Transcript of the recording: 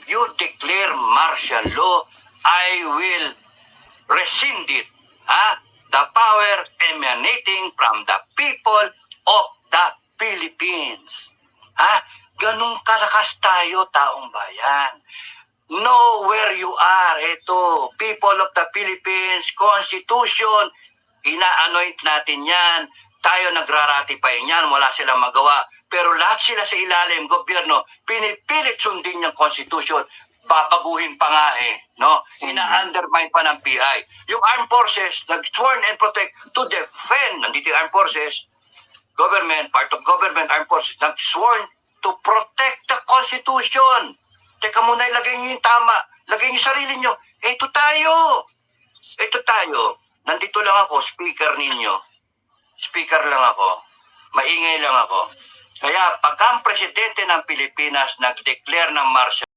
you declare martial law, I will rescind it. The power emanating from the people of the Philippines. Ganun kalakas tayo, taong bayan. Know where you are. Ito, people of the Philippines, Constitution, ina-anoint natin yan. Tayo nagraratify niyan, wala silang magawa. Pero lahat sila sa ilalim, gobyerno, pinipilit sundin yung Constitution. Babaguhin pa nga no? Ina-undermine pa ng PI. Yung armed forces, nag-sworn and protect to defend, nandito yung armed forces, government, part of government, armed forces, nag-sworn to protect the Constitution. Teka muna, ilagay niyo yung tama. Lagay niyo sarili niyo. Ito tayo. Ito tayo. Nandito lang ako, speaker ninyo. Speaker lang ako. Maingay lang ako. Kaya pagka ang presidente ng Pilipinas nag-declare ng martial